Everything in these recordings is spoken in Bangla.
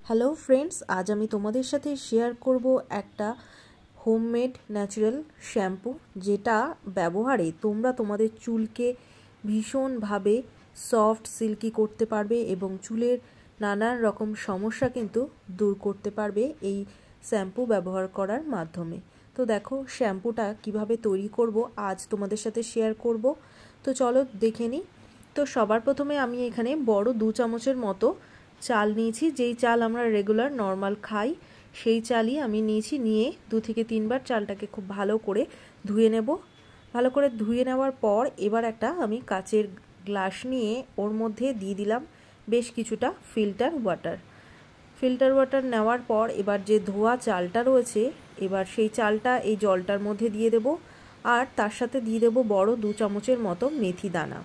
হ্যালো ফ্রেন্ডস, আজ আমি তোমাদের সাথে শেয়ার করব একটা হোমমেড ন্যাচারাল শ্যাম্পু, যেটা ব্যবহারে তোমরা তোমাদের চুলকে ভীষণভাবে সফট সিল্কি করতে পারবে এবং চুলের নানান রকম সমস্যা কিন্তু দূর করতে পারবে এই শ্যাম্পু ব্যবহার করার মাধ্যমে। তো দেখো শ্যাম্পুটা কিভাবে তৈরি করব আজ তোমাদের সাথে শেয়ার করব। তো চলো দেখে নিই। তো সবার প্রথমে আমি এখানে বড় 2 চামচের মতো চাল নিয়েছি। যেই চাল আমরা রেগুলার নর্মাল খাই সেই চালই আমি নিয়েছি। নিয়ে 2 থেকে 3 বার চালটাকে খুব ভালো করে ধুয়ে নেব। ভালো করে ধুয়ে নেওয়ার পর এবার একটা আমি কাচের গ্লাস নিয়ে ওর মধ্যে দিয়ে দিলাম বেশ কিছুটা ফিল্টার ওয়াটার নেওয়ার পর এবার যে ধোয়া চালটা রয়েছে, এবার সেই চালটা এই জলটার মধ্যে দিয়ে দেব। আর তার সাথে দিয়ে দেব বড় 2 চামচের মতো মেথি দানা।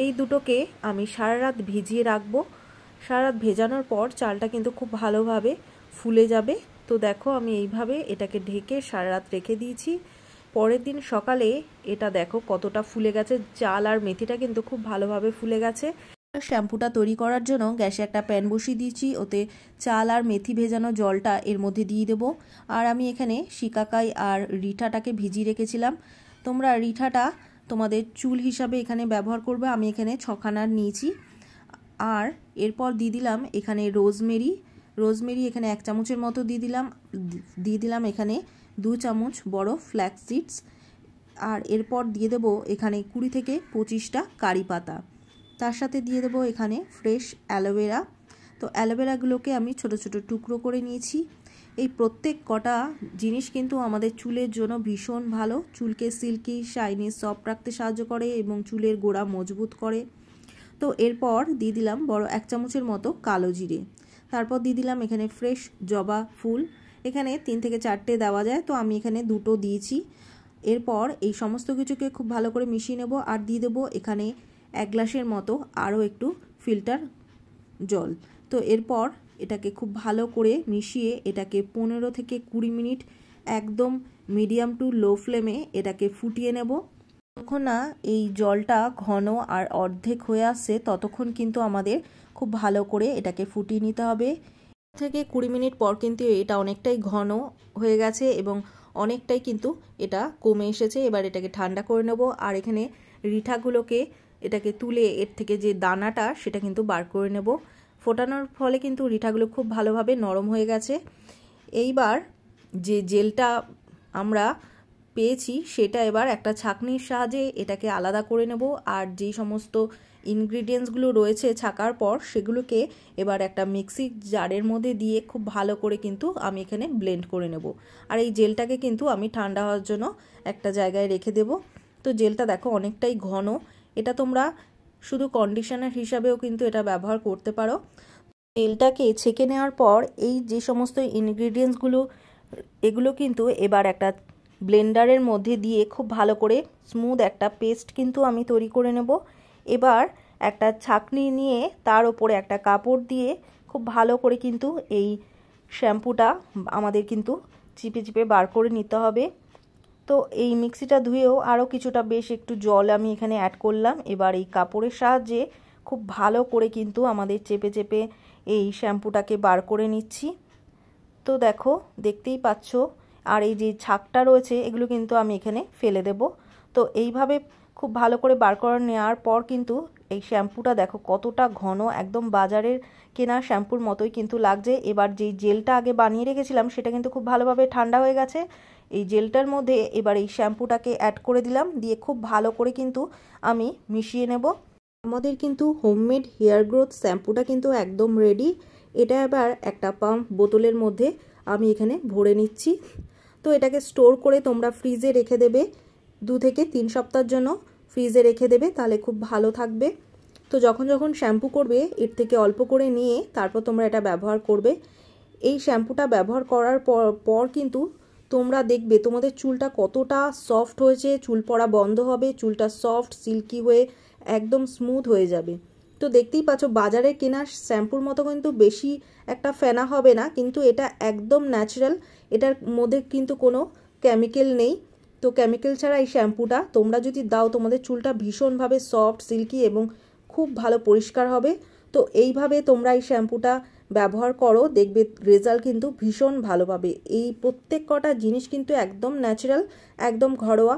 এই দুটোকে আমি সারা রাত ভিজিয়ে রাখবো। সারা রাত ভেজানোর পর চালটা কিন্তু খুব ভালোভাবে ফুলে যাবে। তো দেখো আমি এইভাবে এটাকে ঢেকে সারা রাত রেখে দিয়েছি। পরের দিন সকালে এটা দেখো কতটা ফুলে গেছে। চাল আর মেথিটা কিন্তু খুব ভালোভাবে ফুলে গেছে। শ্যাম্পুটা তৈরি করার জন্য গ্যাসে একটা প্যান বসিয়ে দিয়েছি। ওতে চাল আর মেথি ভেজানো জলটা এর মধ্যে দিয়ে দেবো। আর আমি এখানে শিকাকাই আর রিঠাটাকে ভিজিয়ে রেখেছিলাম। তোমরা রিঠাটা তোমাদের চুল হিসাবে এখানে ব্যবহার করবে। আমি এখানে 6 খানার নিয়েছি। আর এরপর দিয়ে দিলাম এখানে রোজমেরি এখানে 1 চামচের মতো দিয়ে দিলাম এখানে 2 চামচ বড় ফ্ল্যাক্স সিডস। আর এরপর দিয়ে দেব এখানে 20 থেকে 25টা কারি পাতা। তার সাথে দিয়ে দেব এখানে ফ্রেশ অ্যালোভেরা। তো অ্যালোভেরাগুলোকে আমি ছোট ছোট টুকরো করে নিয়েছি। এই প্রত্যেক কটা জিনিস কিন্তু আমাদের চুলের জন্য ভীষণ ভালো। চুলকে সিল্কি শাইনি সফট রাখতে সাহায্য করে এবং চুলের গোড়া মজবুত করে। তো এরপর দিয়ে দিলাম বড় 1 চামচের মতো কালো জিরে। তারপর দিয়ে দিলাম এখানে ফ্রেশ জবা ফুল। এখানে 3 থেকে 4টে দেওয়া যায়, তো আমি এখানে 2টো দিয়েছি। এরপর এই সমস্ত কিছুকে খুব ভালো করে মিশিয়ে নেব। আর দিয়ে দেবো এখানে 1 গ্লাসের মতো আরও একটু ফিল্টার জল। তো এরপর এটাকে খুব ভালো করে মিশিয়ে এটাকে 15 থেকে 20 মিনিট একদম মিডিয়াম টু লো ফ্লেমে এটাকে ফুটিয়ে নেব। যতক্ষণ না এই জলটা ঘন আর অর্ধেক হয়ে আসছে ততক্ষণ কিন্তু আমাদের খুব ভালো করে এটাকে ফুটিয়ে নিতে হবে। থেকে 20 মিনিট পর কিন্তু এটা অনেকটাই ঘন হয়ে গেছে এবং অনেকটাই কিন্তু এটা কমে এসেছে। এবার এটাকে ঠান্ডা করে নেব। আর এখানে রিঠাগুলোকে এটাকে তুলে এর থেকে যে দানাটা সেটা কিন্তু বার করে নেব। ফোটানোর ফলে কিন্তু রিঠাগুলো খুব ভালোভাবে নরম হয়ে গেছে। এইবার যে জেলটা আমরা পেয়েছি সেটা এবার একটা ছাঁকনির সাহায্যে এটাকে আলাদা করে নেব। আর যেই সমস্ত ইনগ্রিডিয়েন্টসগুলো রয়েছে ছাকার পর সেগুলোকে এবার একটা মিক্সি জারের মধ্যে দিয়ে খুব ভালো করে কিন্তু আমি এখানে ব্লেন্ড করে নেব। আর এই জেলটাকে কিন্তু আমি ঠান্ডা হওয়ার জন্য একটা জায়গায় রেখে দেব। তো জেলটা দেখো অনেকটাই ঘন। এটা তোমরা শুধু কন্ডিশনার হিসাবেও কিন্তু এটা ব্যবহার করতে পারো। জেলটাকে ছেঁকে নেওয়ার পর এই যে সমস্ত ইনগ্রিডিয়েন্টসগুলো এগুলো কিন্তু এবার একটা ব্লেন্ডারের মধ্যে দিয়ে খুব ভালো করে স্মুথ একটা পেস্ট কিন্তু আমি তৈরি করে নেব। এবার একটা ছাঁকনি নিয়ে তার উপরে একটা কাপড় দিয়ে খুব ভালো করে কিন্তু এই শ্যাম্পুটা আমাদের কিন্তু চিপে চিপে বার করে নিতে হবে। তো এই মিক্সিটা ধুয়েও আরও কিছুটা বেশ একটু জল আমি এখানে অ্যাড করলাম। এবার এই কাপড়ের সাহায্যে খুব ভালো করে কিন্তু আমাদের চেপে চেপে এই শ্যাম্পুটাকে বার করে নিচ্ছি। তো দেখো দেখতেই পাচ্ছ। আর এই যে ছাকটা রয়েছে এগুলো কিন্তু আমি এখানে ফেলে দেব। তো এইভাবে খুব ভালো করে বার করে নেওয়ার পর কিন্তু এই শ্যাম্পুটা দেখো কতটা ঘন, একদম বাজারের কেনা শ্যাম্পুর মতোই কিন্তু লাগছে। এবার যেই জেলটা আগে বানিয়ে রেখেছিলাম সেটা কিন্তু খুব ভালোভাবে ঠান্ডা হয়ে গেছে। এই জেলটার মধ্যে এবার এই শ্যাম্পুটাকে অ্যাড করে দিলাম, দিয়ে খুব ভালো করে কিন্তু আমি মিশিয়ে নেব। আমাদের কিন্তু হোমমেড হেয়ার গ্রোথ শ্যাম্পুটা কিন্তু একদম রেডি। এটা এবার একটা পাম্প বোতলের মধ্যে আমি এখানে ভরে নিচ্ছি। তো এটাকে স্টোর করে তোমরা ফ্রিজে রেখে দেবে। 2 থেকে 3 সপ্তাহের জন্য ফ্রিজে রেখে দেবে, তাহলে খুব ভালো থাকবে। তো যখন যখন শ্যাম্পু করবে এর থেকে অল্প করে নিয়ে তারপর তোমরা এটা ব্যবহার করবে। এই শ্যাম্পুটা ব্যবহার করার পর কিন্তু তোমরা দেখবে তোমাদের চুলটা কতটা সফট হয়েছে। চুল পড়া বন্ধ হবে, চুলটা সফট সিল্কি হয়ে একদম স্মুথ হয়ে যাবে। তো দেখতেই পাচ্ছ বাজারে কেনা শ্যাম্পুর মতো কিন্তু বেশি একটা ফেনা হবে না, কিন্তু এটা একদম ন্যাচারাল। এটার মধ্যে কিন্তু কোনো কেমিক্যাল নেই। তো কেমিক্যাল ছাড়া এই শ্যাম্পুটা তোমরা যদি দাও তোমাদের চুলটা ভীষণভাবে সফট সিল্কি এবং খুব ভালো পরিষ্কার হবে। তো এইভাবে তোমরা এই শ্যাম্পুটা ব্যবহার করো, দেখবে রেজাল্ট কিন্তু ভীষণ ভালো পাবে। এই প্রত্যেক কটা জিনিস কিন্তু একদম ন্যাচারাল, একদম ঘরোয়া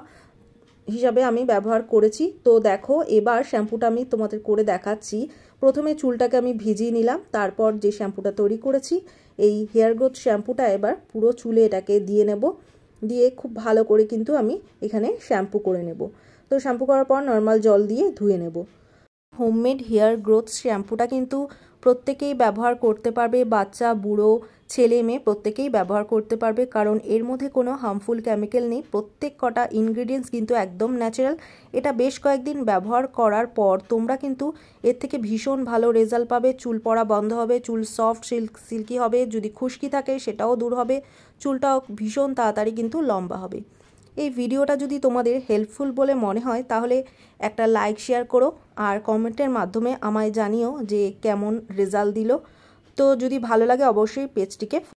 হিসাবে আমি ব্যবহার করেছি। তো দেখো এবার শ্যাম্পুটা আমি তোমাদের করে দেখাচ্ছি। প্রথমে চুলটাকে আমি ভিজিয়ে নিলাম, তারপর যে শ্যাম্পুটা তৈরি করেছি এই হেয়ার গ্রোথ শ্যাম্পুটা এবার পুরো চুলে এটাকে দিয়ে নেব, দিয়ে খুব ভালো করে কিন্তু আমি এখানে শ্যাম্পু করে নেব। তো শ্যাম্পু করার পর নর্মাল জল দিয়ে ধুয়ে নেব। হোমমেড হেয়ার গ্রোথ শ্যাম্পুটা কিন্তু প্রত্যেকেই ব্যবহার করতে পারবে, বাচ্চা বুড়ো ছেলে মেয়ে প্রত্যেকেই ব্যবহার করতে পারবে, কারণ এর মধ্যে কোনো হার্মফুল কেমিক্যাল নেই। প্রত্যেক কটা ইনগ্রিডিয়েন্টস কিন্তু একদম ন্যাচারাল। এটা বেশ কয়েকদিন ব্যবহার করার পর তোমরা কিন্তু এর থেকে ভীষণ ভালো রেজাল্ট পাবে। চুল পড়া বন্ধ হবে, চুল সফট সিল্কি হবে, যদি খুশকি থাকে সেটাও দূর হবে, চুলটাও ভীষণ তাড়াতাড়ি কিন্তু লম্বা হবে। এই ভিডিওটা যদি তোমাদের হেল্পফুল বলে মনে হয় তাহলে একটা লাইক শেয়ার করো, আর কমেন্টের মাধ্যমে আমায় জানিও যে কেমন রেজাল্ট দিল। তো যদি ভালো লাগে অবশ্যই পেজটিকে